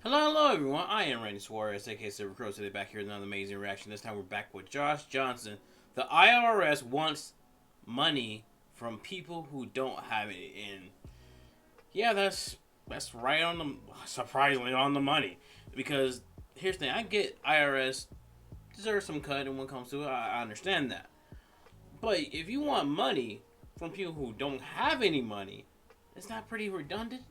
Hello everyone. I am Randy Suarez, aka Silva Crow. Today back here with another amazing reaction. This time we're back with Josh Johnson. The IRS wants money from people who don't have it, and yeah, that's right on the surprisingly on the money. Because here's the thing: I get IRS deserves some cut, and when it comes to it, I understand that. But if you want money from people who don't have any money, is that pretty redundant?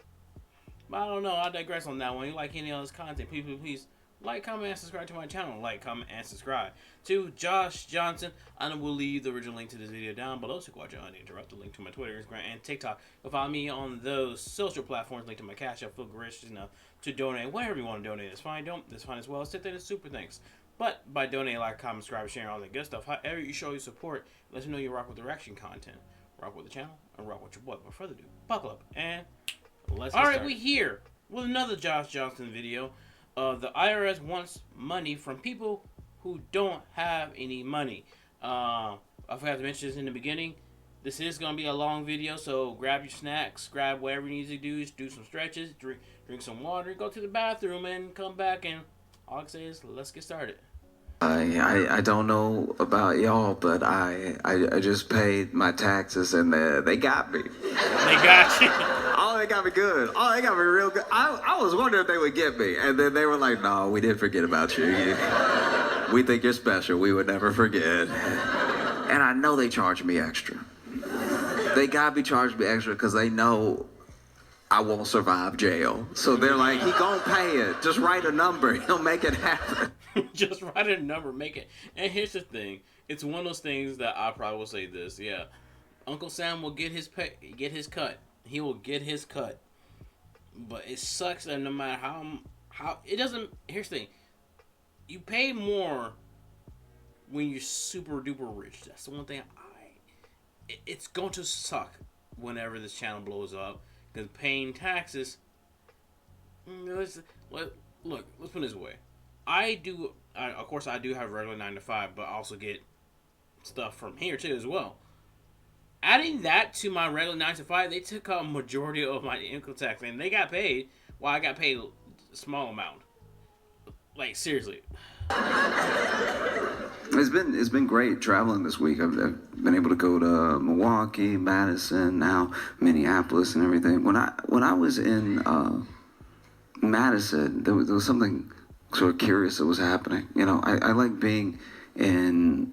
But I don't know. I digress on that one. You like any of this content, please like, comment, and subscribe to my channel. Like, comment, and subscribe to Josh Johnson. And I will leave the original link to this video down below so you can watch it uninterrupted. Link to my Twitter, Instagram, and TikTok. You'll follow me on those social platforms. Link to my Cashapp. Feel rich enough to donate. Whatever you want to donate is fine. Don't. That's fine as well. Sit there and super thanks. But by donating, like, comment, subscribe, sharing, all that good stuff, however you show your support, let me know you rock with the reaction content. Rock with the channel, and rock with your boy. Without further ado, buckle up and let's get started. We here with another Josh Johnson video. The IRS wants money from people who don't have any money. I forgot to mention this in the beginning. This is going to be a long video, so grab your snacks, grab whatever you need to do some stretches, drink some water, go to the bathroom, and come back. And all I can say is, let's get started. I don't know about y'all, but I just paid my taxes and they got me. They got you. Oh, they got me good. Oh, they got me real good. I was wondering if they would get me, and then they were like, "No, we didn't forget about you. We think you're special. We would never forget." And I know they charged me extra. They got me charged me extra because they know I won't survive jail. So they're like, "He gonna pay it. Just write a number. He'll make it happen." Just write a number, make it. And here's the thing: it's one of those things that I probably will say this. Yeah, Uncle Sam will get his cut. He will get his cut. But it sucks that no matter how it doesn't. Here's the thing: you pay more when you're super duper rich. That's the one thing it's going to suck whenever this channel blows up because paying taxes. Look, let's put it this way. Of course, I do have a regular 9 to 5, but I also get stuff from here too as well. Adding that to my regular 9 to 5, they took a majority of my income tax, and they got paid while I got paid a small amount. Like, seriously. It's been great traveling this week. I've been able to go to Milwaukee, Madison, now Minneapolis, and everything. When I was in Madison, there was something sort of curious that was happening. You know, I like being in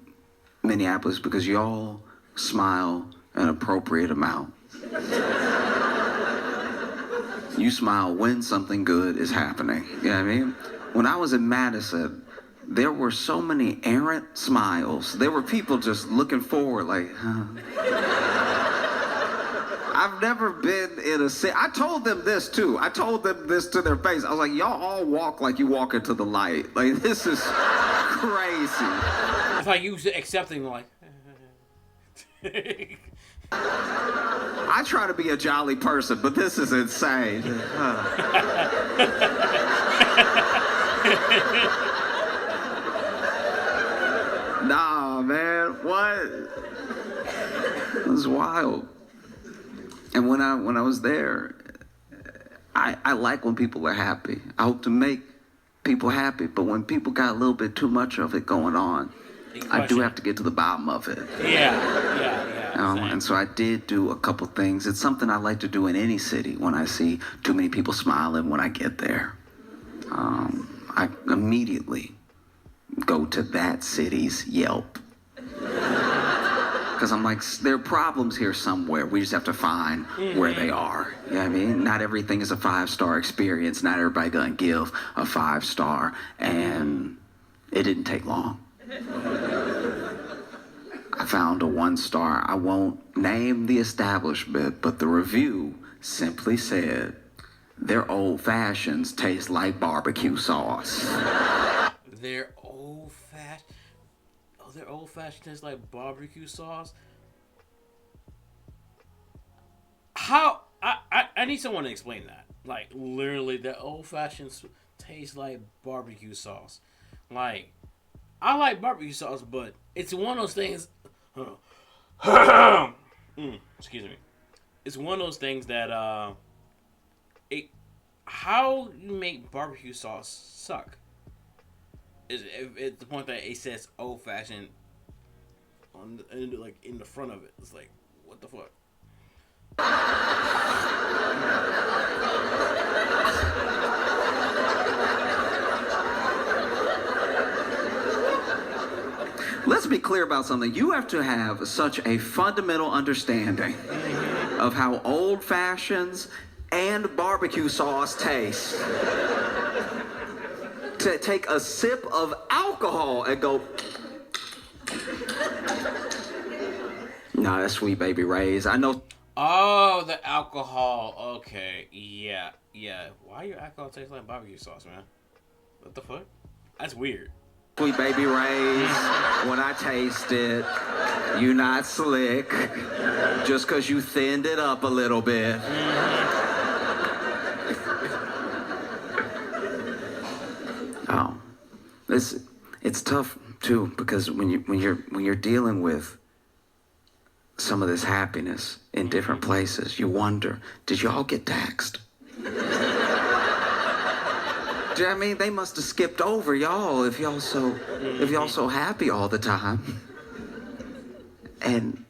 Minneapolis because y'all smile an appropriate amount. You smile when something good is happening. You know what I mean? When I was in Madison, there were so many errant smiles. There were people just looking forward like, huh. I've never been in a city. I told them this too. I told them this to their face. I was like, y'all all walk like you walk into the light. Like, this is crazy. It's like you accepting, like. I try to be a jolly person, but this is insane. Nah, man, what? It was wild. And when I was there, I like when people are happy. I hope to make people happy, but when people got a little bit too much of it going on, I do have to get to the bottom of it. Yeah. And so I did do a couple things. It's something I like to do in any city when I see too many people smiling when I get there. I immediately go to that city's Yelp. Because I'm like, there are problems here somewhere. We just have to find where they are. You know what I mean? Not everything is a 5-star experience. Not everybody gonna give a 5-star. And it didn't take long. I found a 1-star. I won't name the establishment, but the review simply said, their old fashions taste like barbecue sauce. Their old fashioned tastes like barbecue sauce. How? I need someone to explain that. Like, literally, their old fashioned tastes like barbecue sauce. Like, I like barbecue sauce, but it's one of those things. Excuse me. It's one of those things that how you make barbecue sauce suck? Is it's the point that it says old fashioned on like in the front of it. It's like, what the fuck? Let's be clear about something. You have to have such a fundamental understanding of how old fashions and barbecue sauce taste to take a sip of alcohol and go, nah, that's Sweet Baby Ray's. I know. Oh, the alcohol. Okay, yeah. Why your alcohol taste like barbecue sauce, man? What the fuck? That's weird. Sweet Baby Ray's, when I taste it, you not slick, just because you thinned it up a little bit. Oh, it's tough too, because when you're dealing with some of this happiness in different places, you wonder, did y'all get taxed? Do you know what I mean? They must have skipped over y'all if y'all so happy all the time. And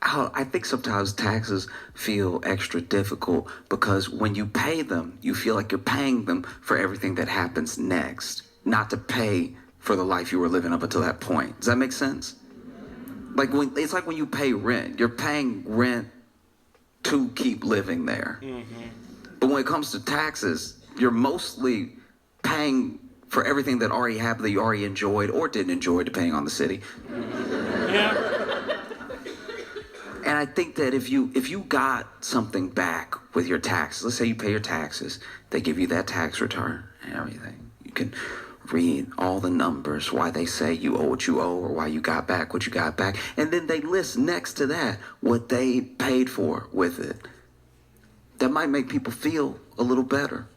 I think sometimes taxes feel extra difficult because when you pay them, you feel like you're paying them for everything that happens next, not to pay for the life you were living up until that point. Does that make sense? Like it's like when you pay rent, you're paying rent to keep living there. But when it comes to taxes, you're mostly paying for everything that already happened, that you already enjoyed or didn't enjoy, depending on the city. Yeah. And I think that if you got something back with your taxes, let's say you pay your taxes, they give you that tax return and everything. You can read all the numbers, why they say you owe what you owe or why you got back what you got back. And then they list next to that what they paid for with it. That might make people feel a little better.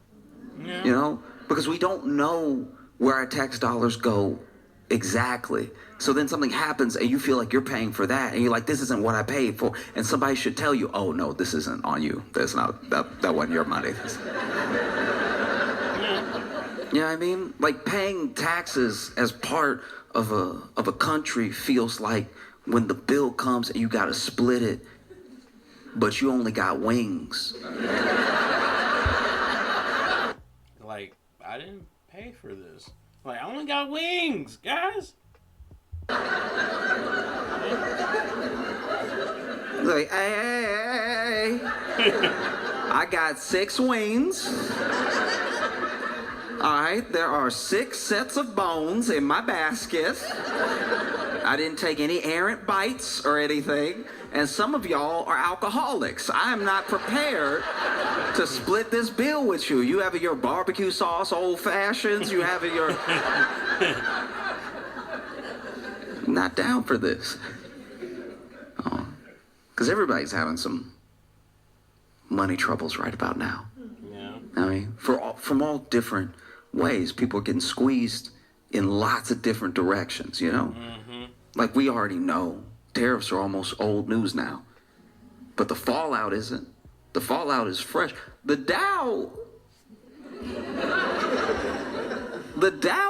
Yeah. You know? Because we don't know where our tax dollars go exactly. So then something happens and you feel like you're paying for that and you're like, this isn't what I paid for. And somebody should tell you, oh no, this isn't on you. That's not, that wasn't your money. You know what I mean? Like paying taxes as part of a country feels like when the bill comes and you gotta split it, but you only got wings. Like, I didn't pay for this. Like, I only got wings, guys. Like, hey. I got 6 wings. All right, there are 6 sets of bones in my basket. I didn't take any errant bites or anything. And some of y'all are alcoholics. I am not prepared to split this bill with you. You have your barbecue sauce old fashions. You have your... I'm not down for this. Because everybody's having some money troubles right about now. Yeah. I mean, from all different ways. People are getting squeezed in lots of different directions, you know? Like we already know. Tariffs are almost old news now. But the fallout isn't. The fallout is fresh. The Dow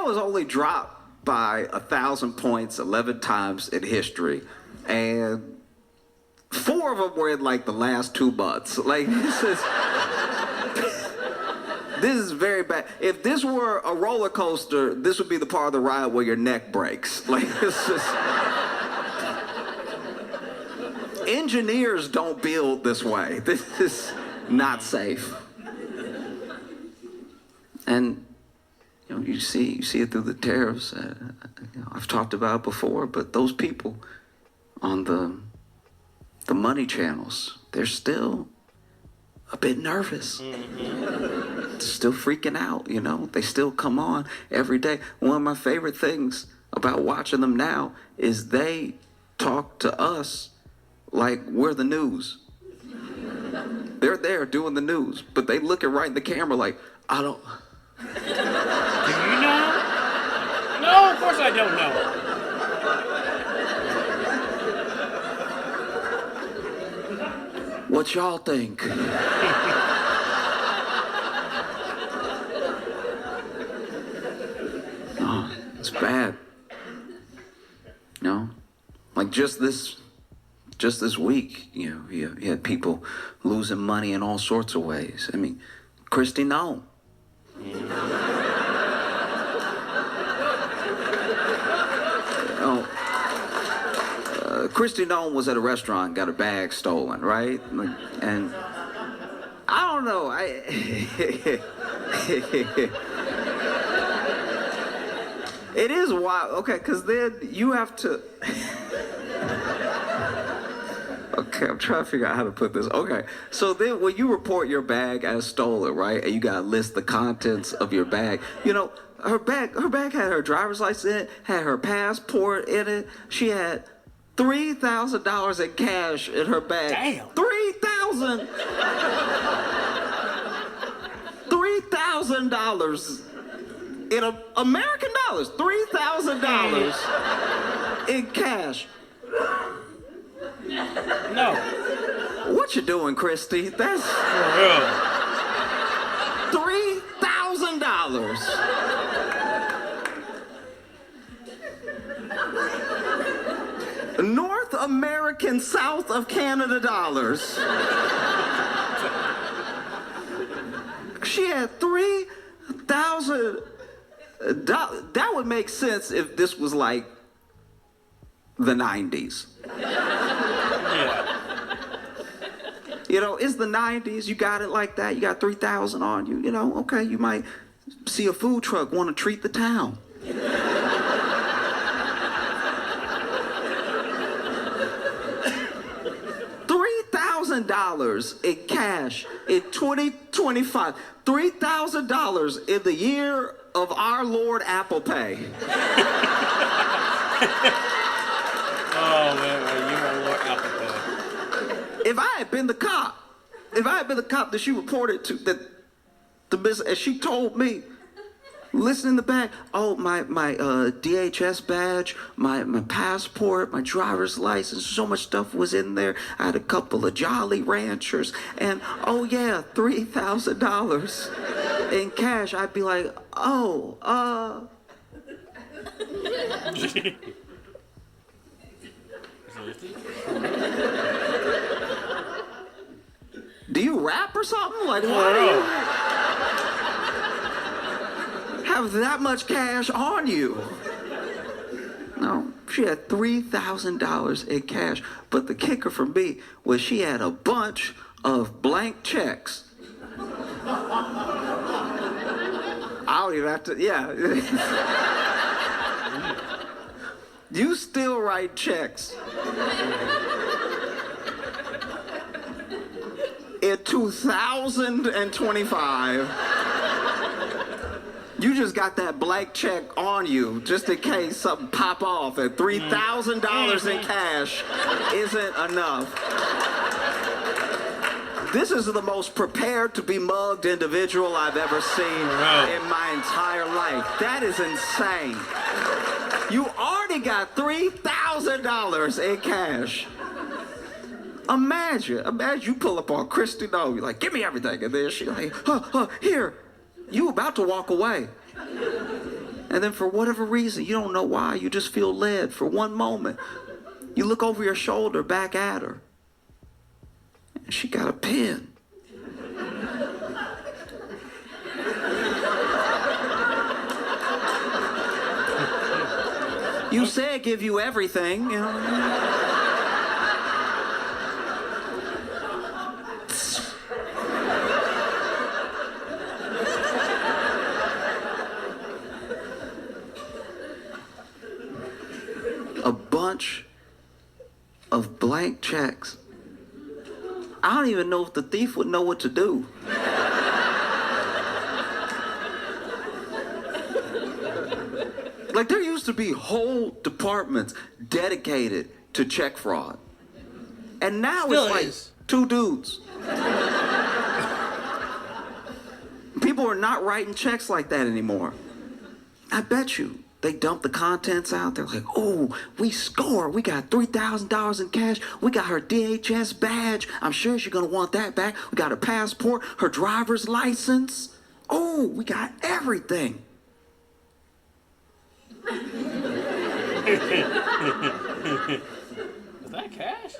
has only dropped by 1,000 points 11 times in history. And 4 of them were in like the last 2 months. Like this is very bad. If this were a roller coaster, this would be the part of the ride where your neck breaks. Like this is... Engineers don't build this way. This is not safe. And you know, you see it through the tariffs. I've talked about it before, but those people on the money channels, they're still a bit nervous. Still freaking out, you know. They still come on every day. One of my favorite things about watching them now is they talk to us like we're the news. They're there doing the news, but they looking right in the camera like, I don't... Do you know? No, of course I don't know. What y'all think? It's bad. You know, like just this week, you had people losing money in all sorts of ways. I mean, Christy Nome. Christy Nome was at a restaurant, got her bag stolen, right? And I don't know. It is wild. Okay, because then you have to. Okay, I'm trying to figure out how to put this. Okay, so then when you report your bag as stolen, right, and you gotta list the contents of your bag, her bag had her driver's license in it, had her passport in it. She had $3,000 in cash in her bag. Damn. $3,000 in American dollars. $3,000 in cash. No. What you doing, Christy? That's For real. $3,000. North American, South of Canada dollars. She had $3,000. That would make sense if this was like the 90s. Yeah. It's the 90s. You got it like that. You got 3,000 on you. Okay, you might see a food truck want to treat the town. $3,000 in cash in 2025. $3,000 in the year of our Lord Apple Pay. Oh man, you are Lord Apple Pay. If I had been the cop that she reported to, that the business, and she told me, listen in the back, oh, my DHS badge, my passport, my driver's license, so much stuff was in there. I had a couple of Jolly Ranchers, and oh yeah, $3,000 in cash. I'd be like, do you rap or something? Like, why do you have that much cash on you? No, she had $3,000 in cash. But the kicker for me was she had a bunch of blank checks. I don't even have to, yeah. You still write checks. In 2025, you just got that blank check on you just in case something pop off, and $3,000 in cash isn't enough. This is the most prepared to be mugged individual I've ever seen in my entire life. That is insane. You already got $3,000 in cash. Imagine you pull up on Christy Nome, you're like, give me everything. And then she's like, here, you about to walk away. And then for whatever reason, you don't know why, you just feel led for one moment. You look over your shoulder back at her. And she got a pen. You said give you everything, A bunch of blank checks. I don't even know if the thief would know what to do. Like, there used to be whole departments dedicated to check fraud. And now Still it's like is. two dudes. People are not writing checks like that anymore. I bet you. They dump the contents out. They're like, oh, we score. We got $3,000 in cash. We got her DHS badge. I'm sure she's going to want that back. We got her passport, her driver's license. Oh, we got everything. Is that cash?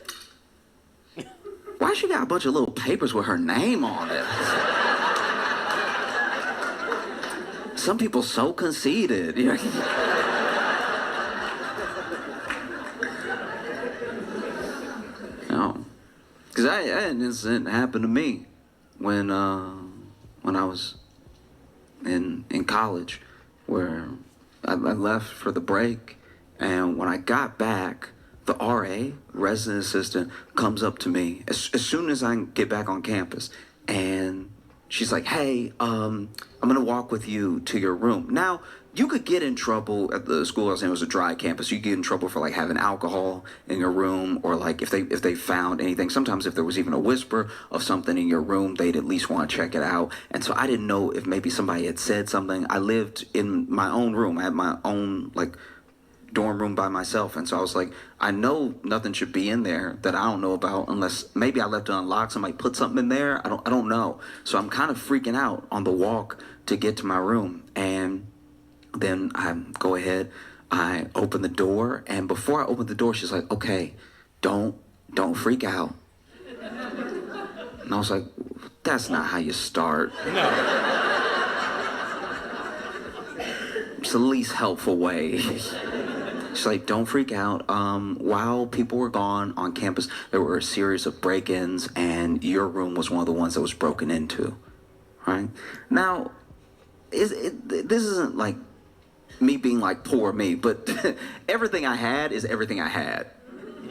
Why she got a bunch of little papers with her name on it? Some people so conceited. No, because I had an incident happen to me when I was in college, where I left for the break, and when I got back, the RA, resident assistant, comes up to me as soon as I get back on campus, and she's like, "Hey, I'm gonna walk with you to your room." Now, you could get in trouble at the school I was in. It was a dry campus. You could get in trouble for like having alcohol in your room, or like if they found anything. Sometimes if there was even a whisper of something in your room, they'd at least want to check it out. And so I didn't know if maybe somebody had said something. I lived in my own room. I had my own like dorm room by myself, and so I was like, I know nothing should be in there that I don't know about, unless maybe I left it unlocked. Somebody put something in there. I don't know. So I'm kind of freaking out on the walk to get to my room, and then I go ahead, I open the door, and before I open the door, she's like, "Okay, don't freak out." And I was like, "That's not how you start." No. It's the least helpful way. She's like, "Don't freak out. While people were gone on campus, there were a series of break-ins, and your room was one of the ones that was broken into." Right? Now, this isn't like me being like poor me, but everything I had is everything I had.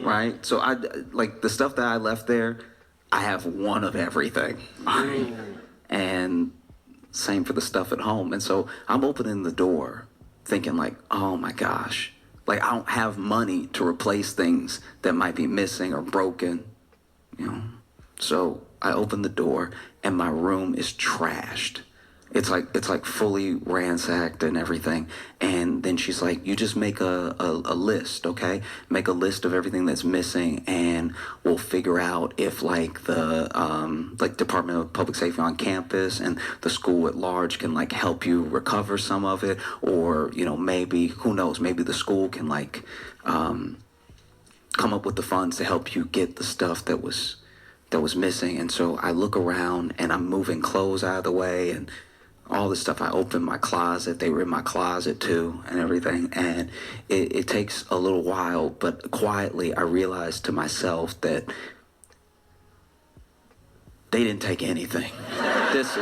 Right? So I like the stuff that I left there, I have one of everything. Right? And same for the stuff at home. And so I'm opening the door thinking like, oh my gosh, like I don't have money to replace things that might be missing or broken, you know? So I open the door and my room is trashed. It's like fully ransacked and everything. And then she's like, "You just make a list, okay? Make a list of everything that's missing, and we'll figure out if like the like Department of Public Safety on campus and the school at large can like help you recover some of it, or maybe, who knows, maybe the school can like come up with the funds to help you get the stuff that was missing." And so I look around and I'm moving clothes out of the way and all this stuff. I opened my closet. They were in my closet too and everything. And it takes a little while, but quietly I realized to myself that they didn't take anything. This.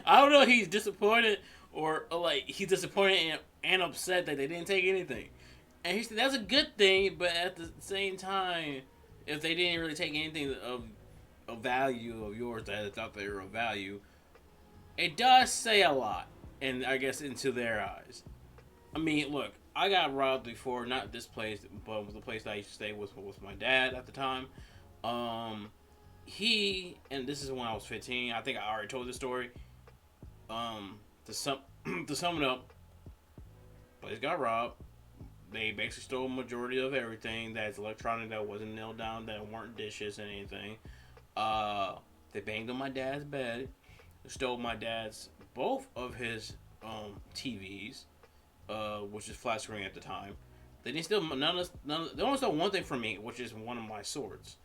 I don't know if he's disappointed or like he's disappointed and upset that they didn't take anything. And he said that's a good thing, but at the same time, if they didn't really take anything of value of yours that I thought they were of value, it does say a lot, and I guess into their eyes. I mean, look, I got robbed before, not this place, but the place that I used to stay with my dad at the time. And this is when I was 15. I think I already told this story. To sum it up, place got robbed. They basically stole a majority of everything that's electronic that wasn't nailed down, that weren't dishes and anything. They banged on my dad's bed. They stole my dad's both of his TVs, which is flat screen at the time. They didn't steal they only stole one thing from me, which is one of my swords.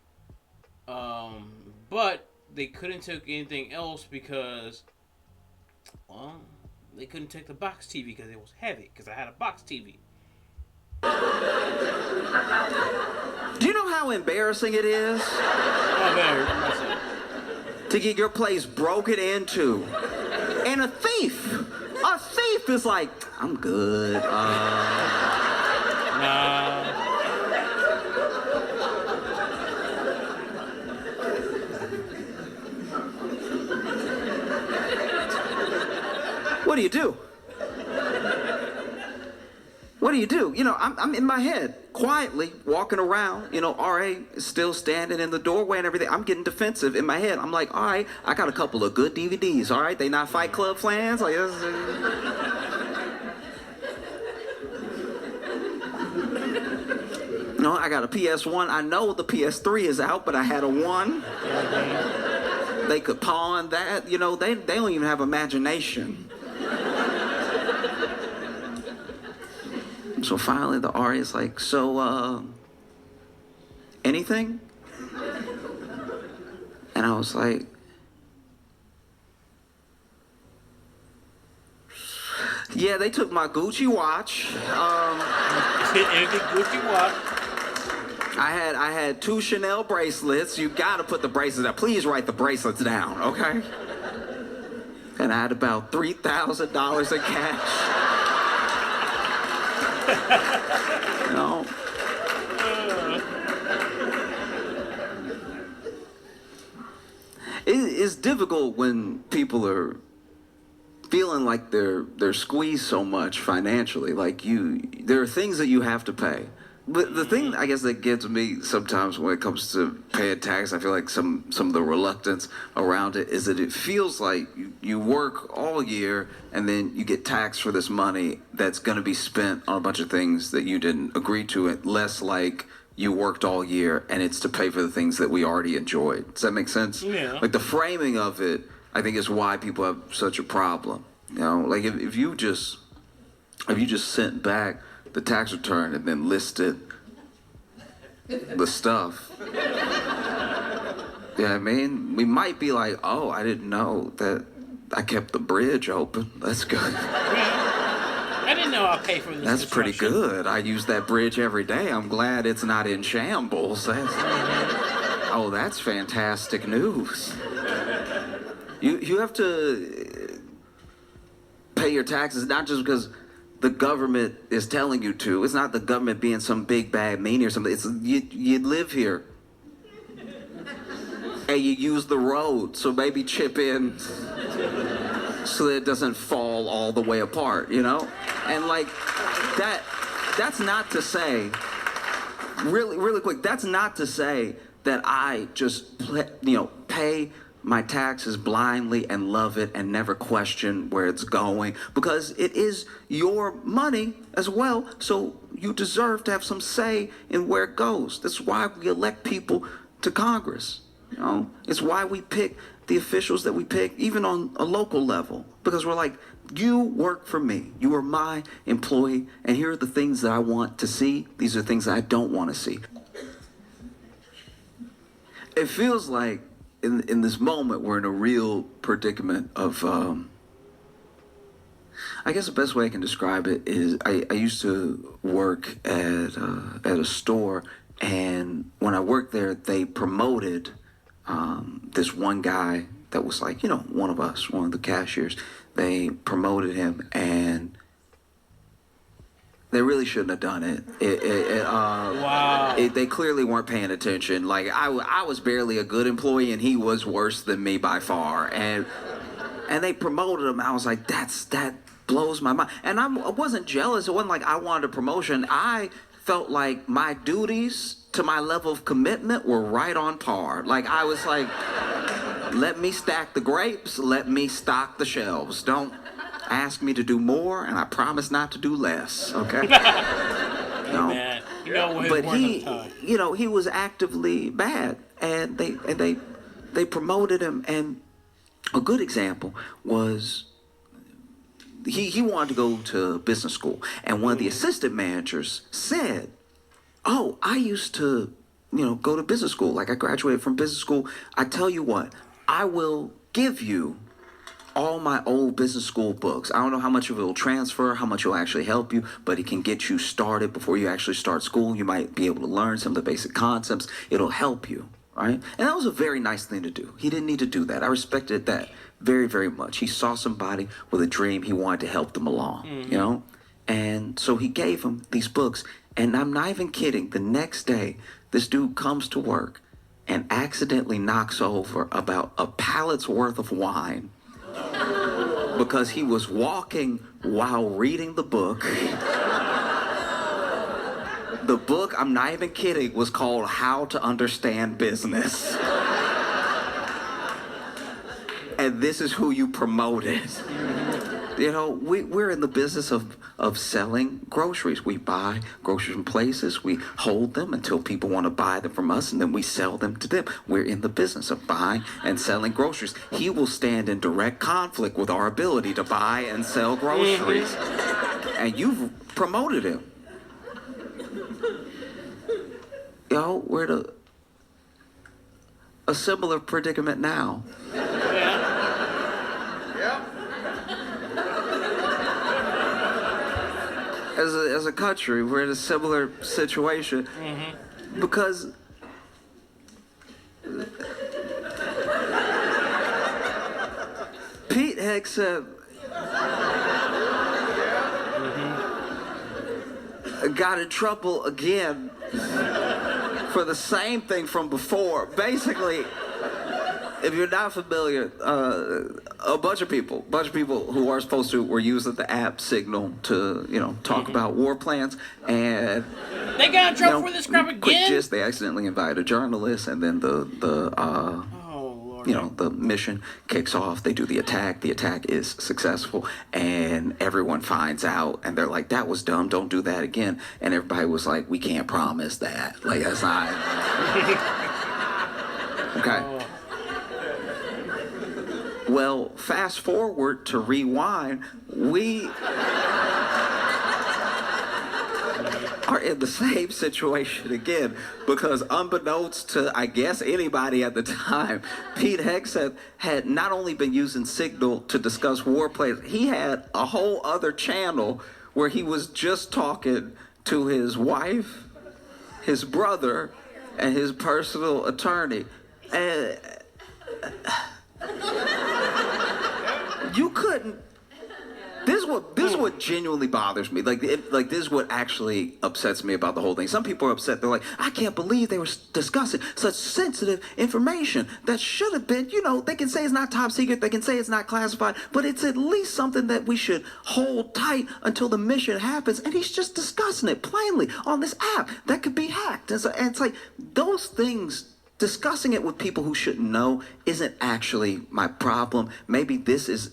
But they couldn't take anything else because, well, they couldn't take the box TV because it was heavy. Because I had a box TV. Do you know how embarrassing it is? To get your place broken into, and a thief is like, "I'm good. Nah. What do you do? What do you do? I'm in my head, quietly walking around. RA is still standing in the doorway and everything. I'm getting defensive in my head. I'm like, all right, I got a couple of good DVDs. All right, they not Fight Club fans. Like, No, I got a PS1. I know the PS3 is out, but I had a 1. They could pawn that. You know, they don't even have imagination. So finally the RA is like, so, anything? And I was like, yeah, they took my Gucci watch. Anything Gucci watch? I had 2 Chanel bracelets. You gotta put the bracelets down. Please write the bracelets down, okay? And I had about $3,000 in cash. You know? It's difficult when people are feeling like they're squeezed so much financially. Like there are things that you have to pay. But the thing, I guess, that gets me sometimes when it comes to paying tax, I feel like some of the reluctance around it is that it feels like you work all year and then you get taxed for this money that's going to be spent on a bunch of things that you didn't agree to. It less like you worked all year and it's to pay for the things that we already enjoyed. Does that make sense? Yeah. Like the framing of it, I think, is why people have such a problem. You know, like if you just sent back the tax return and then listed the stuff. Yeah, I mean, we might be like, oh, I didn't know that I kept the bridge open. That's good. I didn't know I'd pay for this. That's pretty good. I use that bridge every day. I'm glad it's not in shambles. Oh, that's fantastic news. You have to pay your taxes, not just because the government is telling you to. It's not the government being some big bad meanie or something. It's you live here. And you use the road, so maybe chip in so that it doesn't fall all the way apart, you know? And like that's not to say, really quick, that's not to say that I just pay my taxes blindly and love it and never question where it's going, because it is your money as well, so you deserve to have some say in where it goes. That's why we elect people to Congress. You know, it's why we pick the officials that we pick, even on a local level, because we're like, you work for me. You are my employee, and here are the things that I want to see. These are things that I don't want to see. It feels like in this moment, we're in a real predicament of, I guess the best way I can describe it is I used to work at a store, and when I worked there, they promoted this one guy that was like, one of us, one of the cashiers. They promoted him, and they really shouldn't have done it. Wow. They clearly weren't paying attention. Like, I was barely a good employee, and he was worse than me by far. And they promoted him. I was like, that blows my mind. And I wasn't jealous. It wasn't like I wanted a promotion. I felt like my duties to my level of commitment were right on par. Like, I was like, let me stack the grapes. Let me stock the shelves. Don't ask me to do more, and I promise not to do less, okay? Man, but he was actively bad, and they promoted him. And a good example was he wanted to go to business school, and one of the assistant managers said, "Oh, I used to, go to business school. Like, I graduated from business school. I tell you what, I will give you all my old business school books. I don't know how much of it will transfer, how much it will actually help you, but it can get you started before you actually start school. You might be able to learn some of the basic concepts. It'll help you, right?" And that was a very nice thing to do. He didn't need to do that. I respected that very, very much. He saw somebody with a dream. He wanted to help them along, And so he gave him these books. And I'm not even kidding. The next day, this dude comes to work and accidentally knocks over about a pallet's worth of wine because he was walking while reading the book. The book, I'm not even kidding, was called How to Understand Business. And this is who you promoted. You know, we're in the business of selling groceries. We buy groceries from places, we hold them until people want to buy them from us, and then we sell them to them. We're in the business of buying and selling groceries. He will stand in direct conflict with our ability to buy and sell groceries. And you've promoted him. Yo, we're in a similar predicament now. As a country, we're in a similar situation because Pete Hegseth got in trouble again for the same thing from before. Basically, if you're not familiar, a bunch of people who are supposed to were using the app Signal to, talk about war plans, and they got in trouble for this crap again. Quick gist: they accidentally invited a journalist, and then the mission kicks off. They do the attack. The attack is successful, and everyone finds out, and they're like, "That was dumb. Don't do that again." And everybody was like, "We can't promise that. Like, that's not." Okay. Well, fast forward to rewind, we are in the same situation again, because unbeknownst to, I guess, anybody at the time, Pete Hegseth had not only been using Signal to discuss war plans, he had a whole other channel where he was just talking to his wife, his brother, and his personal attorney. And you couldn't. This is what genuinely bothers me. Like this is what actually upsets me about the whole thing. Some people are upset. They're like, I can't believe they were discussing such sensitive information that should have been. They can say it's not top secret. They can say it's not classified, but it's at least something that we should hold tight until the mission happens. And he's just discussing it plainly on this app that could be hacked. And it's like those things. Discussing it with people who shouldn't know isn't actually my problem. Maybe this is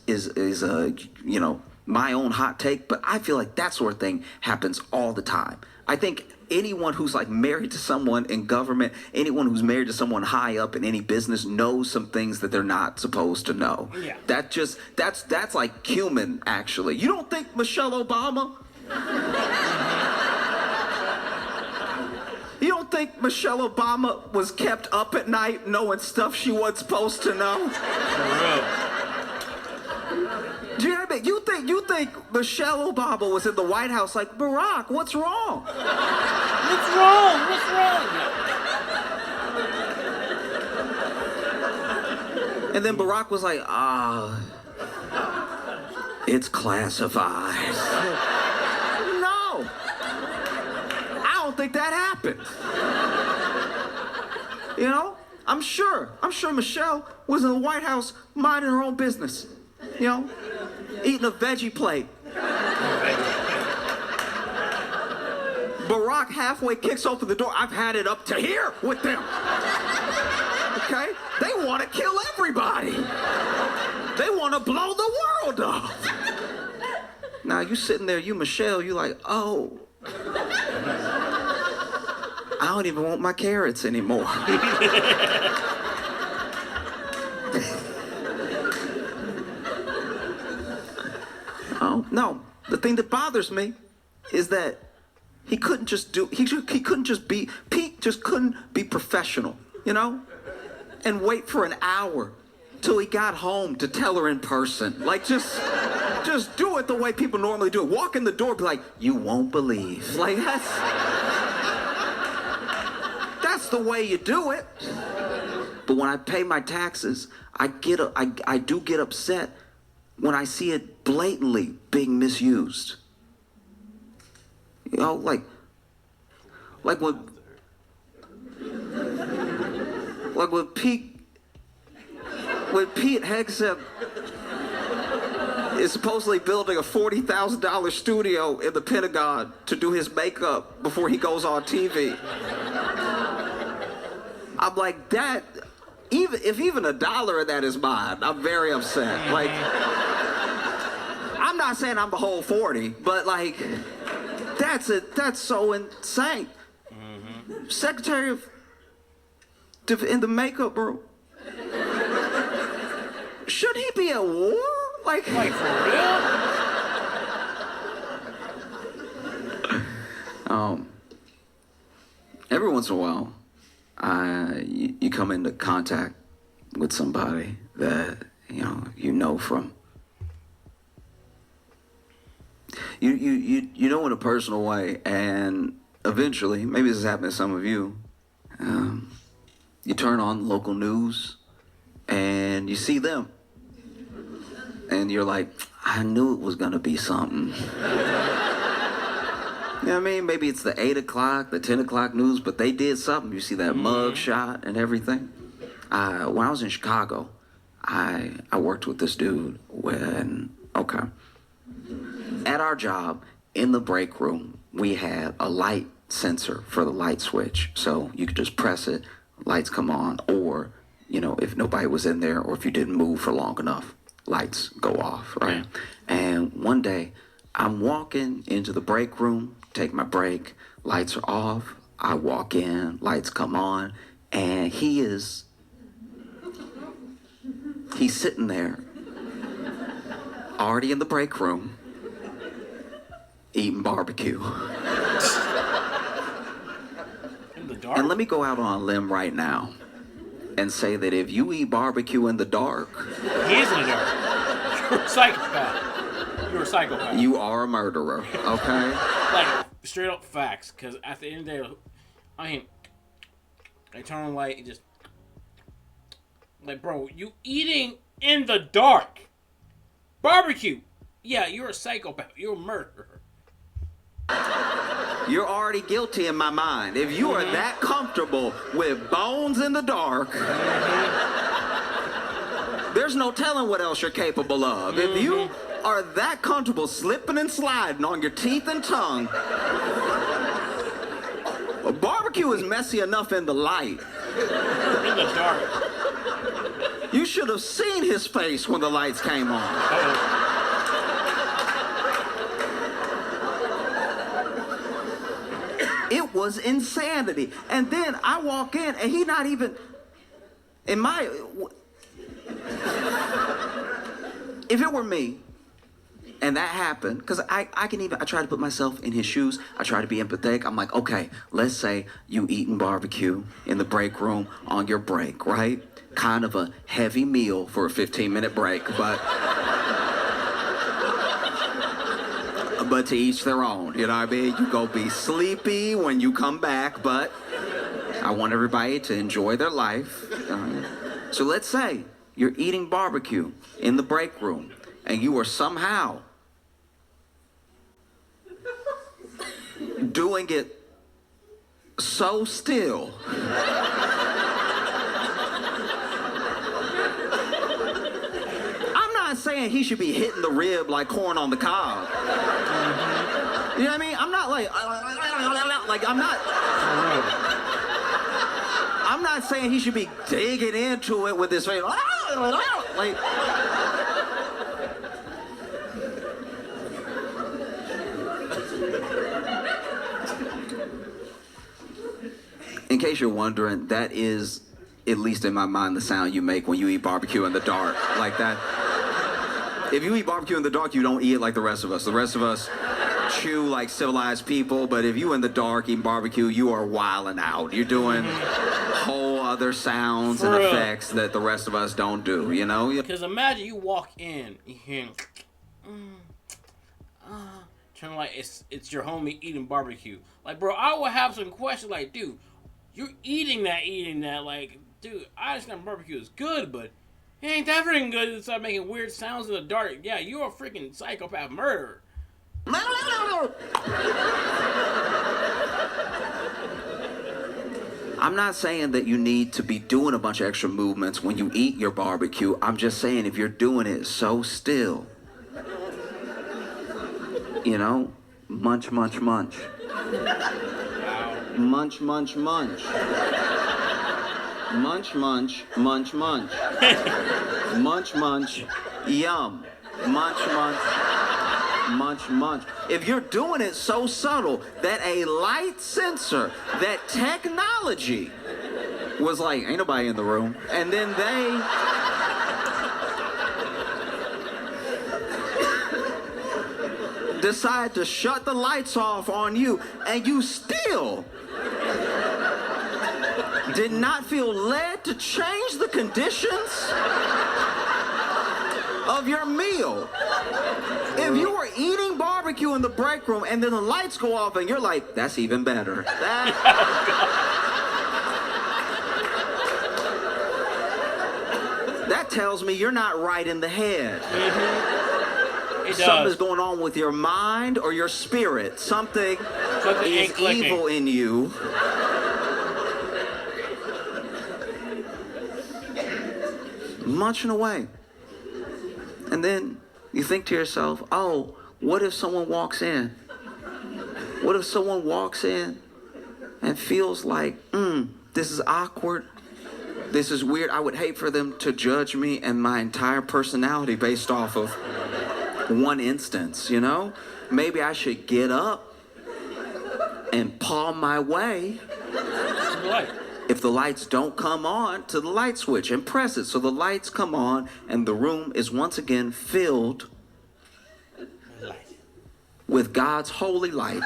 my own hot take, but I feel like that sort of thing happens all the time. I think anyone who's like married to someone in government, anyone who's married to someone high up in any business knows some things that they're not supposed to know. Yeah. That's like human, actually. You don't think Michelle Obama? You don't think Michelle Obama was kept up at night knowing stuff she wasn't supposed to know? Do you know what I mean? You think Michelle Obama was in the White House like, Barack, what's wrong? What's wrong? What's wrong? And then Barack was like, it's classified. No. I don't think that happened. I'm sure Michelle was in the White House minding her own business. Eating a veggie plate. Barack halfway kicks open the door. I've had it up to here with them. Okay? They want to kill everybody. They want to blow the world up. Now you sitting there, you Michelle, you like, oh. I don't even want my carrots anymore. Oh, no. The thing that bothers me is that Pete just couldn't be professional, and wait for an hour till he got home to tell her in person. Like, just do it the way people normally do it. Walk in the door, be like, you won't believe. Like, that's the way you do it. But when I pay my taxes, I do get upset when I see it blatantly being misused. Like when Pete Hegseth is supposedly building a $40,000 studio in the Pentagon to do his makeup before he goes on TV. I'm like, that, if even $1 of that is mine, I'm very upset. Like, I I'm not saying I'm the whole 40, but like, that's so insane. Mm-hmm. Secretary of in the makeup room. Should he be at war? Like for real? Every once in a while, you come into contact with somebody that you know from you know in a personal way, and eventually, maybe this has happened to some of you. You turn on local news, and you see them, and you're like, I knew it was gonna be something. You know what I mean? Maybe it's the 8 o'clock, the 10 o'clock news, but they did something. You see that mug shot and everything. When I was in Chicago, I worked with this dude at our job, in the break room, we had a light sensor for the light switch. So you could just press it, lights come on, or, if nobody was in there or if you didn't move for long enough, lights go off, right? Yeah. And one day, I'm walking into the break room, take my break, lights are off, I walk in, lights come on, and he's sitting there, already in the break room, eating barbecue. In the dark? And let me go out on a limb right now and say that if you eat barbecue in the dark... He is in the dark. You're a psychopath. You're a psychopath. You are a murderer, okay? Like, straight up facts, because at the end of the day, I turn on the light and just... Like, bro, you eating in the dark. Barbecue. Yeah, you're a psychopath. You're a murderer. You're already guilty in my mind. If you are that comfortable with bones in the dark, there's no telling what else you're capable of. If you are that comfortable slipping and sliding on your teeth and tongue, barbecue is messy enough in the light. In the dark. You should have seen his face when the lights came on. Uh-oh. It was insanity. And then I walk in, and he not even... If it were me, and that happened, because I try to put myself in his shoes. I try to be empathetic. I'm like, okay, let's say you eating barbecue in the break room on your break, right? Kind of a heavy meal for a 15-minute break, but to each their own, you know what I mean? You go be sleepy when you come back, but I want everybody to enjoy their life. So let's say you're eating barbecue in the break room, and you are somehow doing it so still. I'm not saying he should be hitting the rib like corn on the cob. You know what I mean? I'm not like I'm not saying he should be digging into it with his face. Like, in case you're wondering, that is, at least in my mind, the sound you make when you eat barbecue in the dark, like that. If you eat barbecue in the dark, you don't eat it like the rest of us. The rest of us chew like civilized people, but if you in the dark eating barbecue, you are wilding out. You're doing whole other sounds and effects that the rest of us don't do, you know? Because imagine you walk in, you hear, turn like it's your homie eating barbecue. Like, bro, I would have some questions like, dude, you're eating that, like, dude, I understand barbecue is good, but it ain't that freaking good to start making weird sounds in the dark. Yeah, you're a freaking psychopath murderer. I'm not saying that you need to be doing a bunch of extra movements when you eat your barbecue. I'm just saying if you're doing it so still, you know, munch, munch, munch. Munch, munch, munch. Munch, munch, munch, munch. Munch, munch, yum. Munch, munch. munch. If you're doing it so subtle that a light sensor, that technology was like, ain't nobody in the room. And then they decide to shut the lights off on you, and you still did not feel led to change the conditions of your meal. If you were eating barbecue in the break room and then the lights go off and you're like, that's even better. That tells me you're not right in the head. Something is going on with your mind or your spirit. Something is evil in you. Munching away. And then you think to yourself, oh, what if someone walks in? What if someone walks in and feels like, this is awkward. This is weird. I would hate for them to judge me and my entire personality based off of one instance, you know? Maybe I should get up and paw my way. If the lights don't come on, to the light switch and press it so the lights come on and the room is once again filled with God's holy light.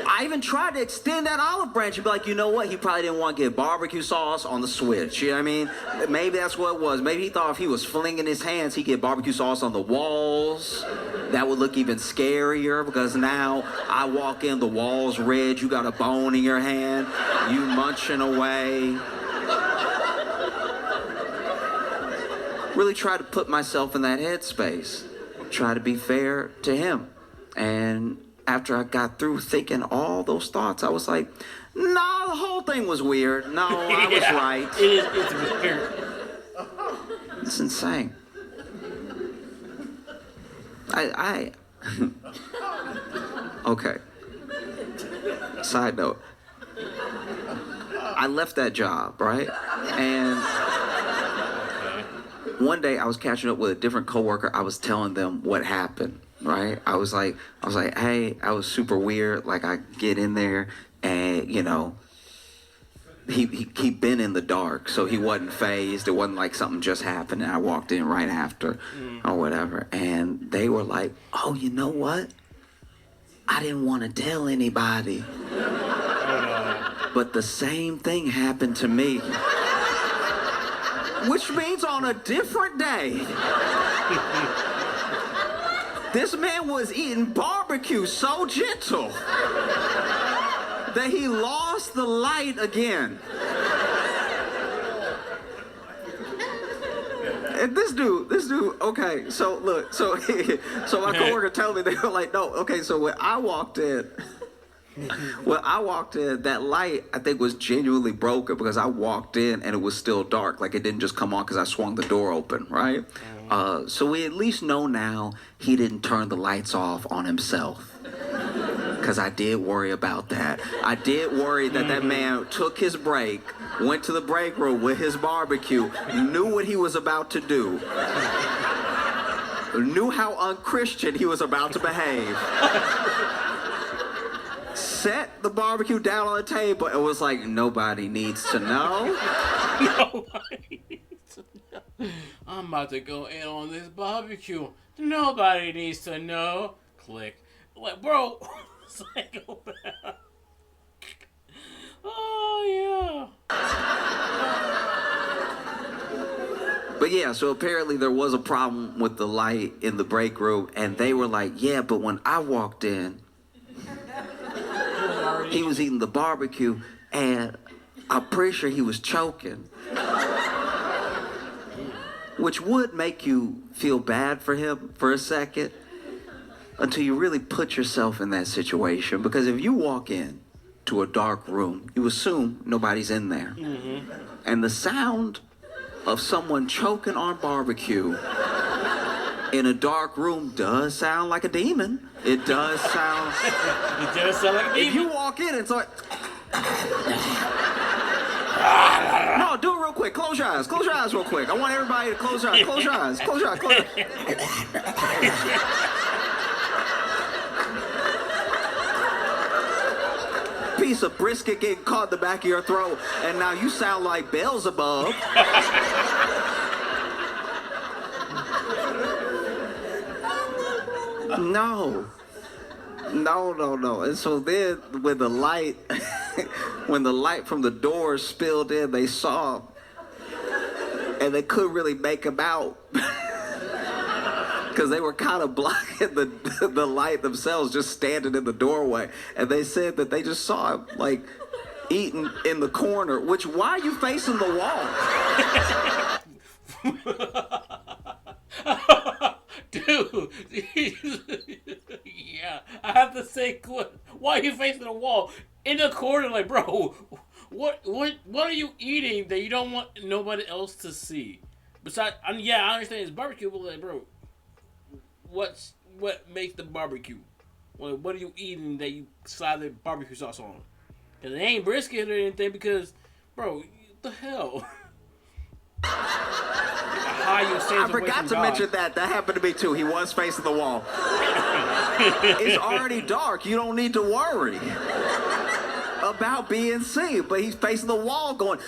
I even tried to extend that olive branch and be like, you know what? He probably didn't want to get barbecue sauce on the switch. You know what I mean? Maybe that's what it was. Maybe he thought if he was flinging his hands, he'd get barbecue sauce on the walls. That would look even scarier because now I walk in, the wall's red, you got a bone in your hand, you munching away. Really try to put myself in that headspace. Try to be fair to him. And after I got through thinking all those thoughts, I was like, nah, the whole thing was weird. No, I was right. It's weird. It's insane. Okay. Side note. I left that job, right? And one day I was catching up with a different coworker. I was telling them what happened, right? I was like, hey, I was super weird. Like I get in there and, you know, he'd been in the dark, so he wasn't phased. It wasn't like something just happened and I walked in right after or whatever. And they were like, oh, you know what? I didn't want to tell anybody. But the same thing happened to me. Which means on a different day, this man was eating barbecue so gentle that he lost the light again. And this dude, okay, so look, so my coworker told me, they were like, no, okay, so when I walked in, that light, I think, was genuinely broken because I walked in and it was still dark. Like, it didn't just come on because I swung the door open, right? So we at least know now he didn't turn the lights off on himself. Because I did worry about that. I did worry that that man took his break, went to the break room with his barbecue, knew what he was about to do, knew how unchristian he was about to behave, set the barbecue down on the table and was like, nobody needs to know. Nobody needs to know. I'm about to go in on this barbecue. Nobody needs to know. Click. Like, bro, psychopath. Oh, yeah. But yeah, so apparently there was a problem with the light in the break room, and they were like, yeah, but when I walked in, he was eating the barbecue, and I'm pretty sure he was choking. Which would make you feel bad for him for a second until you really put yourself in that situation. Because if you walk in to a dark room, you assume nobody's in there. And the sound of someone choking on barbecue in a dark room does sound like a demon. It does sound... It does sound like a demon. If you walk in, it's like... No, do it real quick. Close your eyes. Close your eyes real quick. I want everybody to close their eyes. Close your eyes. Close your eyes. Close your eyes. Piece of brisket getting caught in the back of your throat, and now you sound like Beelzebub. No. And so then when the light when the light from the doors spilled in, they saw him. And they couldn't really make him out. Because they were kind of blocking the light themselves, just standing in the doorway. And they said that they just saw him, like, eating in the corner. Which, why are you facing the wall? Dude, yeah, I have the same question. Why are you facing the wall in the corner? Like, bro, what are you eating that you don't want nobody else to see? Besides, I understand it's barbecue, but like, bro, what makes the barbecue? What are you eating that you slide barbecue sauce on? Cause it ain't brisket or anything. Because, bro, what the hell? I forgot to mention that. That happened to me too. He was facing the wall. It's already dark. You don't need to worry about being seen. But he's facing the wall going...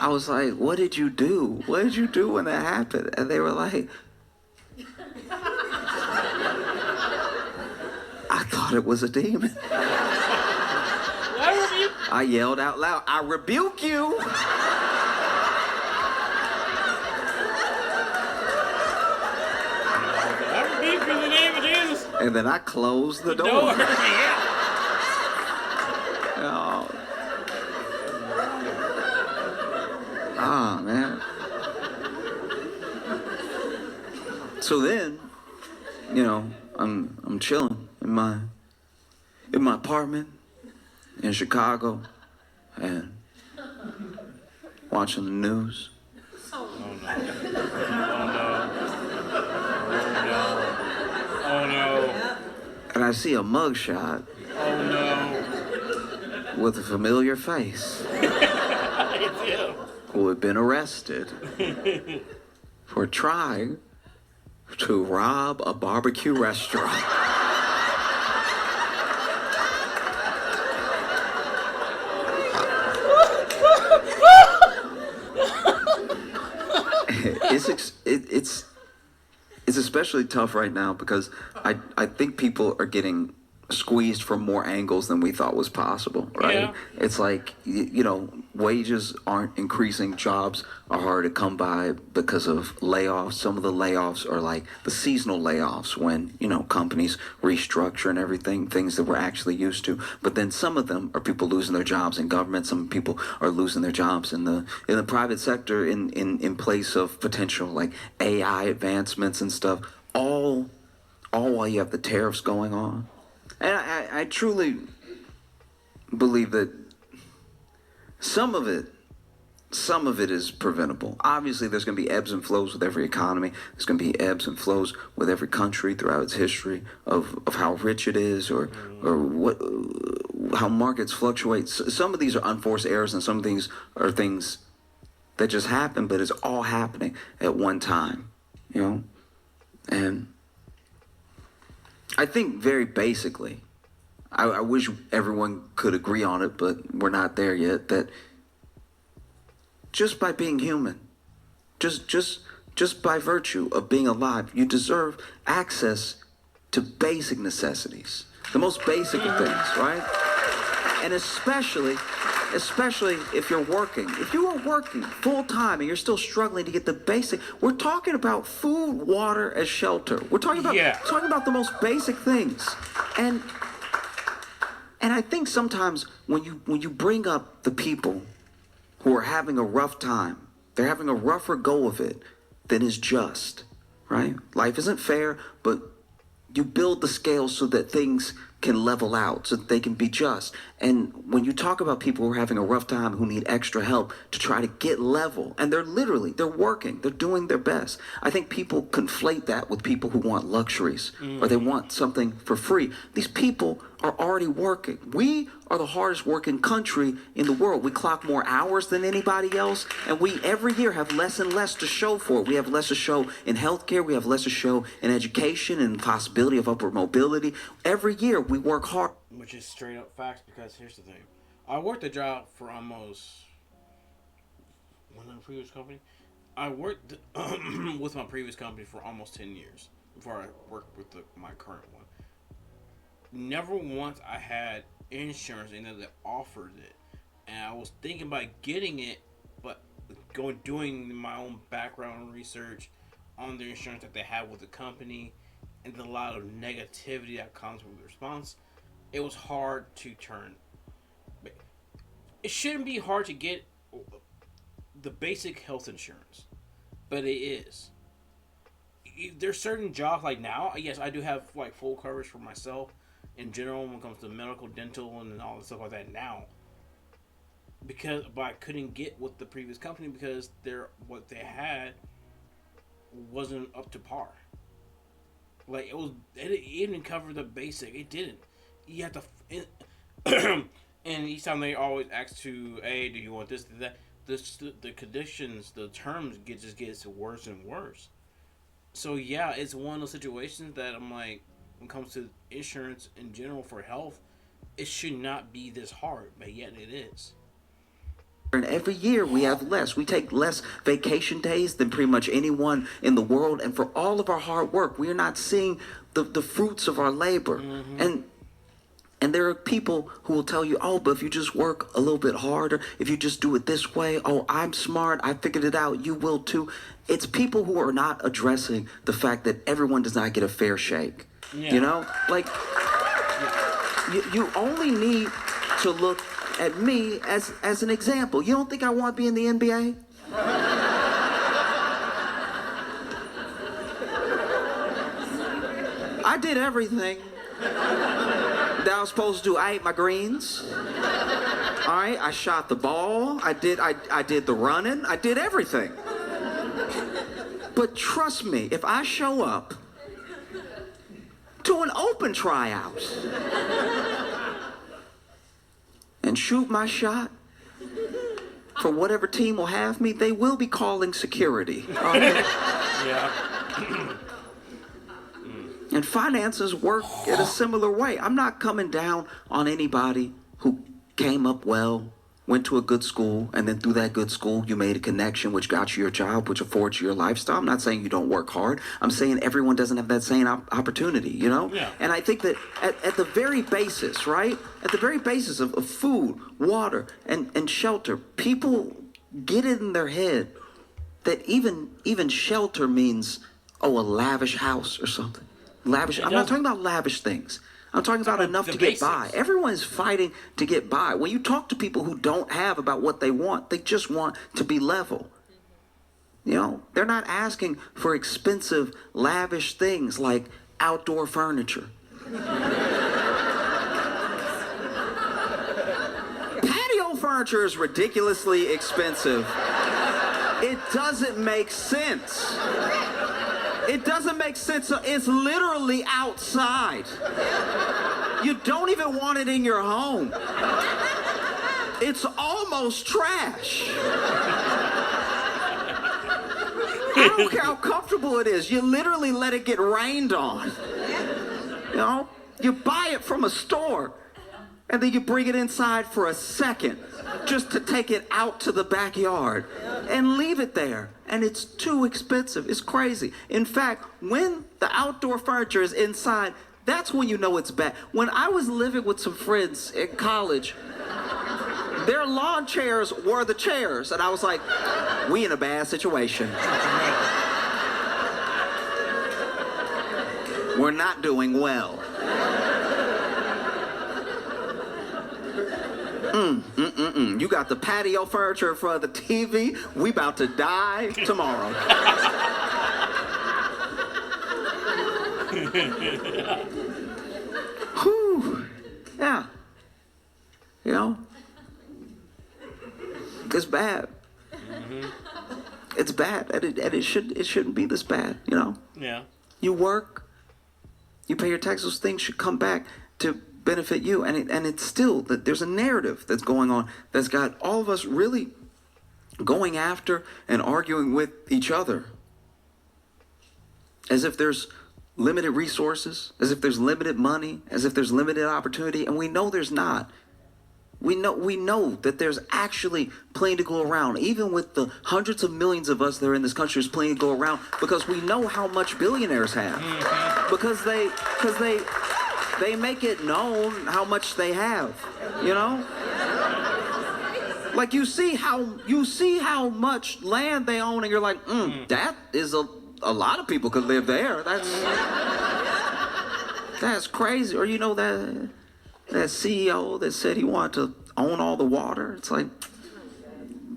I was like, what did you do? What did you do when that happened? And they were like, I thought it was a demon. I yelled out loud, I rebuke you. I rebuke you in the name of Jesus. And then I closed the door. Yeah. Oh, man. So then, you know, I'm chilling in my apartment in Chicago and watching the news. Oh no. Oh no. And I see a mugshot. Oh no. With a familiar face. It's him. Who had been arrested for trying to rob a barbecue restaurant. It's especially tough right now because I think people are getting squeezed from more angles than we thought was possible, right? Yeah. It's like, you know, wages aren't increasing, jobs are hard to come by because of layoffs. Some of the layoffs are like the seasonal layoffs when, you know, companies restructure and everything, things that we're actually used to. But then some of them are people losing their jobs in government. Some people are losing their jobs in the private sector in place of potential like AI advancements and stuff, all while you have the tariffs going on. And I truly believe that some of it is preventable. Obviously, there's going to be ebbs and flows with every economy. There's going to be ebbs and flows with every country throughout its history of how rich it is or what how markets fluctuate. Some of these are unforced errors, and some of these are things that just happen, but it's all happening at one time, you know? And I think very basically, I wish everyone could agree on it, but we're not there yet, that just by being human, just by virtue of being alive, you deserve access to basic necessities, the most basic of things, right? And especially if you're working. If you are working full time and you're still struggling to get the basic, we're talking about food, water, and shelter. We're talking about the most basic things. And I think sometimes when you bring up the people who are having a rough time, they're having a rougher go of it than is just, right? Life isn't fair, but you build the scale so that things can level out, so that they can be just. And when you talk about people who are having a rough time, who need extra help to try to get level, and they're working, they're doing their best. I think people conflate that with people who want luxuries or they want something for free. These people are already working. We are the hardest working country in the world. We clock more hours than anybody else, and we every year have less and less to show for it. We have less to show in healthcare, we have less to show in education and possibility of upward mobility. Every year we work hard. Which is straight up facts, because here's the thing. I worked a job for almost one previous company. I worked with my previous company for almost 10 years before I worked with my current one. Never once I had insurance and they offered it, and I was thinking about getting it, but doing my own background research on the insurance that they have with the company and a lot of negativity that comes with the response, it was hard to turn. It shouldn't be hard to get the basic health insurance, but it is. There's certain jobs, like now, yes, I do have like full coverage for myself in general when it comes to medical, dental, and all the stuff like that now. But I couldn't get with the previous company because what they had wasn't up to par. Like it didn't cover the basic. It didn't. You have to, and each time they always ask hey, do you want this, that? The conditions, the terms just gets worse and worse. So yeah, it's one of those situations that I'm like, when it comes to insurance in general for health, it should not be this hard, but yet it is. And every year we have less. We take less vacation days than pretty much anyone in the world. And for all of our hard work, we are not seeing the fruits of our labor. Mm-hmm. And there are people who will tell you, oh, but if you just work a little bit harder, if you just do it this way, oh, I'm smart, I figured it out, you will too. It's people who are not addressing the fact that everyone does not get a fair shake. Yeah. You know? Like, you only need to look at me as an example. You don't think I want to be in the NBA? I did everything that I was supposed to do. I ate my greens. All right, I shot the ball. I did the running. I did everything. But trust me, if I show up to an open tryout and shoot my shot for whatever team will have me, they will be calling security. Yeah. And finances work in a similar way. I'm not coming down on anybody who came up well, went to a good school, and then through that good school, you made a connection which got you your job, which affords you your lifestyle. I'm not saying you don't work hard. I'm saying everyone doesn't have that same opportunity, you know? Yeah. And I think that at the very basis, right? At the very basis of food, water, and shelter, people get it in their head that even shelter means, a lavish house or something. Lavish. I'm not talking about lavish things. I'm talking about enough to get by. Everyone's fighting to get by. When you talk to people who don't have about what they want, they just want to be level. You know, they're not asking for expensive, lavish things like outdoor furniture. Patio furniture is ridiculously expensive. It doesn't make sense. It doesn't make sense. It's literally outside. You don't even want it in your home. It's almost trash. I don't care how comfortable it is. You literally let it get rained on. You know, you buy it from a store and then you bring it inside for a second just to take it out to the backyard and leave it there. And it's too expensive. It's crazy. In fact, when the outdoor furniture is inside, that's when you know it's bad. When I was living with some friends in college, their lawn chairs were the chairs. And I was like, we in a bad situation. We're not doing well. You got the patio furniture for the TV. We about to die tomorrow. Whew. Yeah. You know? It's bad. Mm-hmm. It's bad, and it shouldn't be this bad, you know? Yeah. You work, you pay your taxes, those things should come back to benefit you, and it's still that there's a narrative that's going on that's got all of us really going after and arguing with each other as if there's limited resources, as if there's limited money, as if there's limited opportunity, and we know there's not. We know that there's actually plenty to go around. Even with the hundreds of millions of us that are in this country, there's plenty to go around because we know how much billionaires have. Mm-hmm. Because they make it known how much they have, you know? Like you see how much land they own, and you're like, that is a lot of people could live there. That's crazy. Or you know that CEO that said he wanted to own all the water. It's like,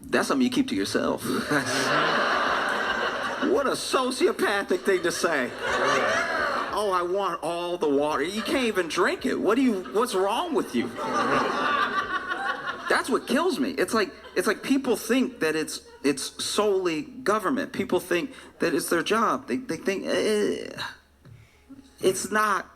that's something you keep to yourself. What a sociopathic thing to say. Oh, I want all the water. You can't even drink it. What's wrong with you? That's what kills me. It's like people think that it's solely government. People think that it's their job. They think it's not.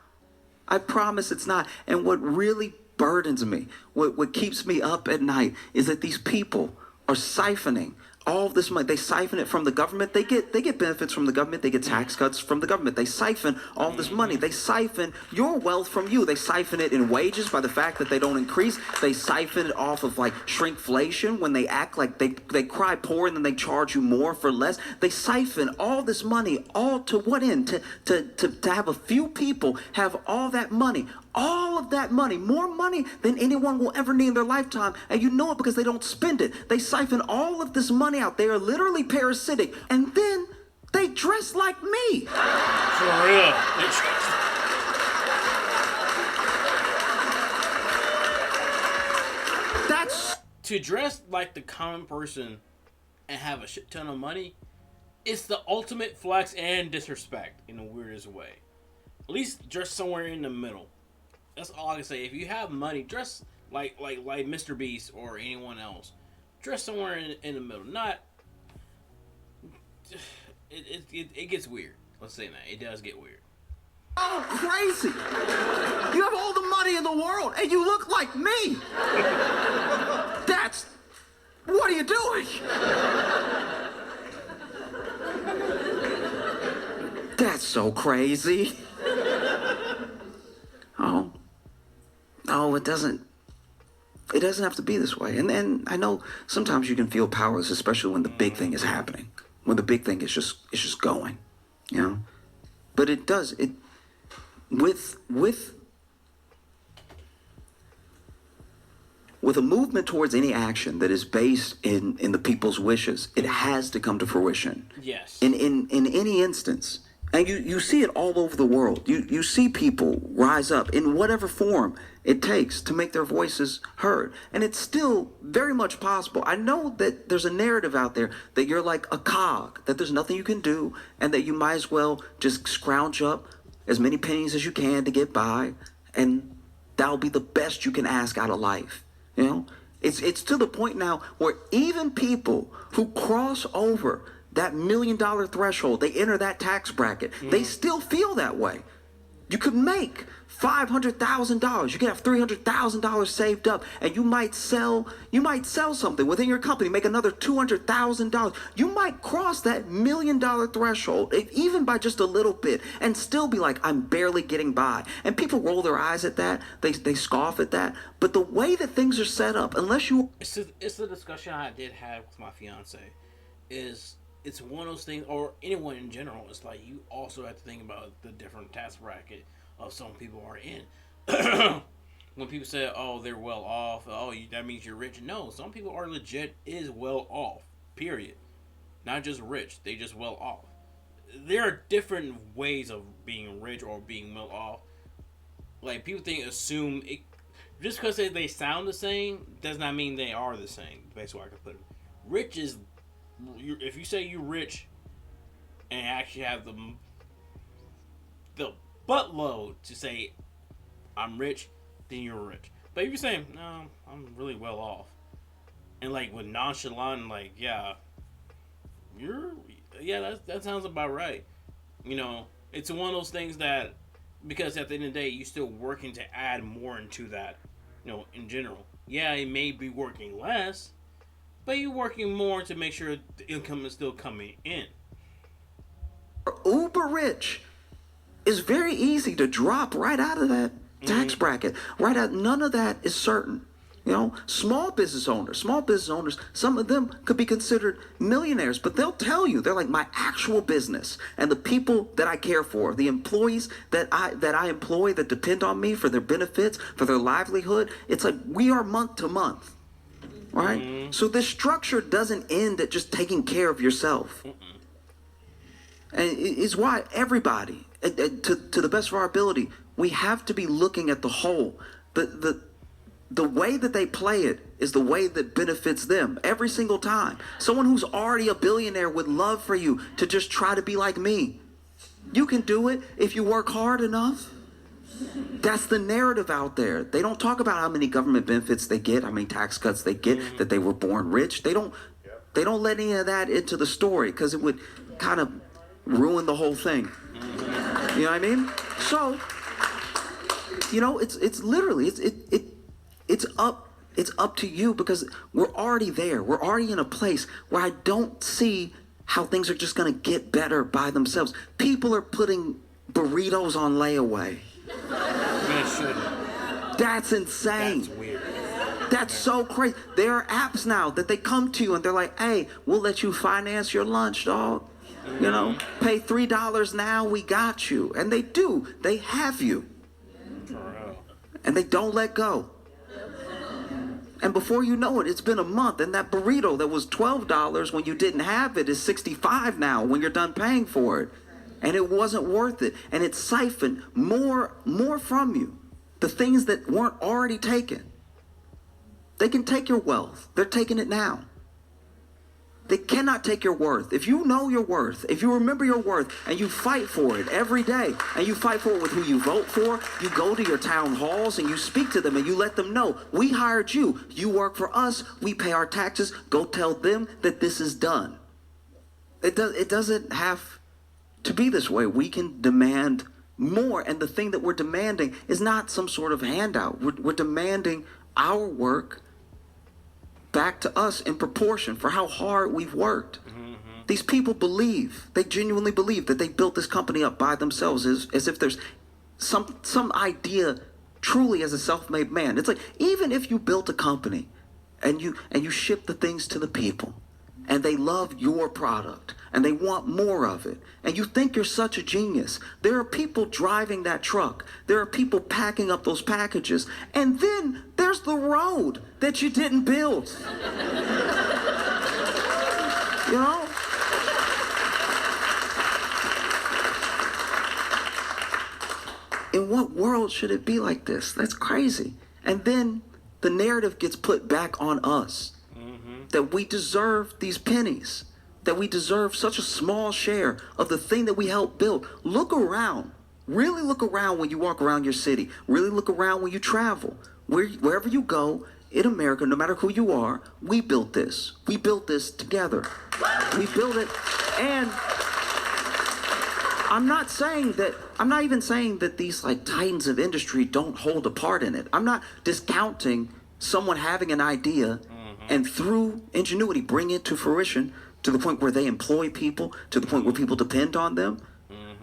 I promise it's not. And what really burdens me, what keeps me up at night, is that these people are siphoning all this money. They siphon it from the government. They get benefits from the government. They get tax cuts from the government. They siphon all this money. They siphon your wealth from you. They siphon it in wages by the fact that they don't increase. They siphon it off of like shrinkflation when they act like they cry poor and then they charge you more for less. They siphon all this money, all to what end? To have a few people have all that money. All of that money, more money than anyone will ever need in their lifetime, and you know it because they don't spend it. They siphon all of this money out. They are literally parasitic, and then they dress like me. For real. That's to dress like the common person and have a shit ton of money. It's the ultimate flex and disrespect in the weirdest way. At least dress somewhere in the middle. That's all I can say. If you have money, dress like Mr. Beast or anyone else. Dress somewhere in the middle. Not. It gets weird. Let's say that. It does get weird. oh crazy. You have all the money in the world, and you look like me. What are you doing? That's so crazy. Oh, it doesn't have to be this way. And then I know sometimes you can feel powerless, especially when the big thing is happening. When the big thing is just going, you know? But it does, with a movement towards any action that is based in the people's wishes, it has to come to fruition. Yes. In any instance. And you see it all over the world. You see people rise up in whatever form it takes to make their voices heard. And it's still very much possible. I know that there's a narrative out there that you're like a cog, that there's nothing you can do, and that you might as well just scrounge up as many pennies as you can to get by, and that'll be the best you can ask out of life. You know? It's to the point now where even people who cross over that $1 million threshold, they enter that tax bracket, they still feel that way. You could make $500,000. You could have $300,000 saved up, and you might sell something within your company, make another $200,000. You might cross that $1 million threshold, even by just a little bit, and still be like, I'm barely getting by. And people roll their eyes at that. They scoff at that. But the way that things are set up, unless you... It's the discussion I did have with my fiance, is... It's one of those things, or anyone in general. It's like you also have to think about the different tax bracket of some people are in. When people say, "Oh, they're well off," that means you're rich. No, some people are legit is well off. Period. Not just rich; they just well off. There are different ways of being rich or being well off. Like people assume it just because they sound the same does not mean they are the same. That's why I can put it. Rich is. If you say you're rich and actually have the buttload to say I'm rich, then you're rich. But if you're saying, no, I'm really well off, and like with nonchalant, like, yeah, that sounds about right. You know, it's one of those things that, because at the end of the day, you're still working to add more into that, you know, in general. Yeah, it may be working less, but you're working more to make sure the income is still coming in. Uber rich, it's very easy to drop right out of that tax bracket. Right out, none of that is certain. You know, small business owners, some of them could be considered millionaires, but they'll tell you, they're like, my actual business and the people that I care for, the employees that I employ that depend on me for their benefits, for their livelihood, it's like we are month to month, right? So this structure doesn't end at just taking care of yourself. And it's why everybody, to the best of our ability, we have to be looking at the whole. The way that they play it is the way that benefits them every single time. Someone who's already a billionaire would love for you to just try to be like me. You can do it if you work hard enough. That's the narrative out there. They don't talk about how many government benefits they get, how many tax cuts they get, that they were born rich. They don't let any of that into the story because it would kind of ruin the whole thing. You know what I mean? So, you know, it's literally it's up to you, because we're already there. We're already in a place where I don't see how things are just going to get better by themselves. People are putting burritos on layaway. That's insane. That's weird. That's so crazy. There are apps now that they come to you and they're like, hey, we'll let you finance your lunch, dog. You know, pay $3 now, we got you. And they do. They have you. And they don't let go. And before you know it, it's been a month, and that burrito that was $12 when you didn't have it is $65 now when you're done paying for it. And it wasn't worth it. And it siphoned more from you. The things that weren't already taken. They can take your wealth. They're taking it now. They cannot take your worth. If you know your worth, if you remember your worth, and you fight for it every day, and you fight for it with who you vote for, you go to your town halls and you speak to them and you let them know, we hired you, you work for us, we pay our taxes, go tell them that this is done. It doesn't have to be this way. We can demand more, and the thing that we're demanding is not some sort of handout. We're demanding our work back to us in proportion for how hard we've worked. These people believe, they genuinely believe that they built this company up by themselves, as if there's some idea truly as a self-made man. It's like, even if you built a company and you ship the things to the people and they love your product and they want more of it, and you think you're such a genius, there are people driving that truck, there are people packing up those packages, and then there's the road that you didn't build. You know? In what world should it be like this? That's crazy. And then the narrative gets put back on us, that we deserve these pennies, that we deserve such a small share of the thing that we helped build. Look around. Really look around when you walk around your city. Really look around when you travel. Wherever you go in America, no matter who you are, we built this. We built this together. We built it. And I'm not even saying that these like titans of industry don't hold a part in it. I'm not discounting someone having an idea and through ingenuity bring it to fruition to the point where they employ people, to the point where people depend on them.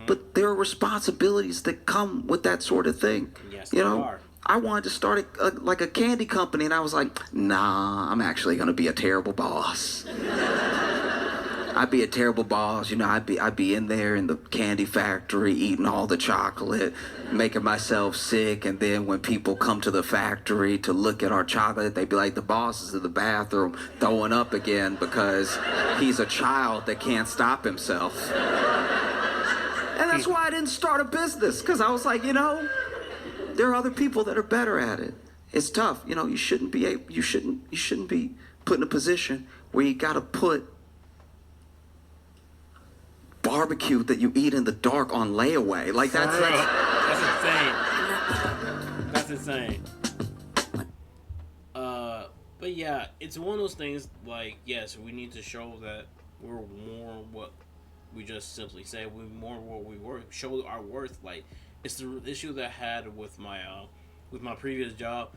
But there are responsibilities that come with that sort of thing. Yes, you know, there are. I wanted to start a candy company, and I was like, nah, I'm actually going to be a terrible boss. I'd be a terrible boss. You know, I'd be in there in the candy factory eating all the chocolate, making myself sick, and then when people come to the factory to look at our chocolate, they'd be like, the boss is in the bathroom throwing up again because he's a child that can't stop himself. And that's why I didn't start a business, because I was like, you know, there are other people that are better at it. It's tough. You know, you shouldn't be put in a position where you got to put barbecue that you eat in the dark on layaway. Like that's insane. That's insane. But yeah, it's one of those things. Like, yes, we need to show that we're more what we just simply say. We're more what we were. Show our worth. Like, it's the issue that I had with my previous job.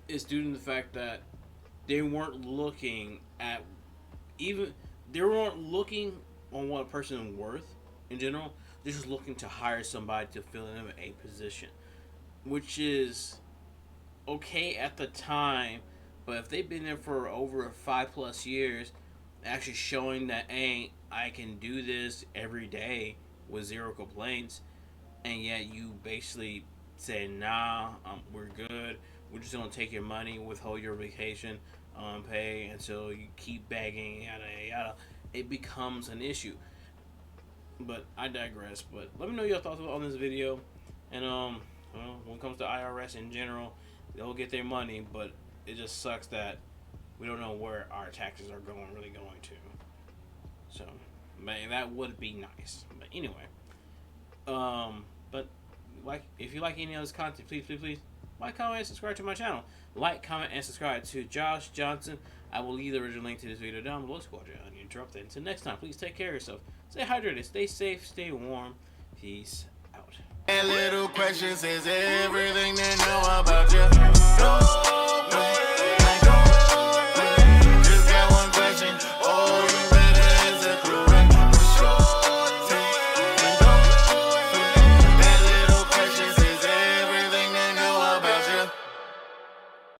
Is due to the fact that they weren't looking at even they weren't looking on what a person worth in general. They're just looking to hire somebody to fill in a position, which is okay at the time, but if they've been there for over 5+ years, actually showing that, hey, I can do this every day with zero complaints, and yet you basically say, nah, we're good. We're just gonna take your money, withhold your vacation pay until you keep begging, yada yada. It becomes an issue. But I digress. But let me know your thoughts on this video. And well, when it comes to IRS in general, they'll get their money, but it just sucks that we don't know where our taxes are really going to. So, man, that would be nice. But anyway, but like, if you like any of this content, please like, comment, and subscribe to my channel. Like, comment, and subscribe to Josh Johnson. I will leave the original link to this video down below. Squadron uninterrupted. Until next time, please take care of yourself. Stay hydrated, stay safe, stay warm. Peace out. And little questions is everything they know about you.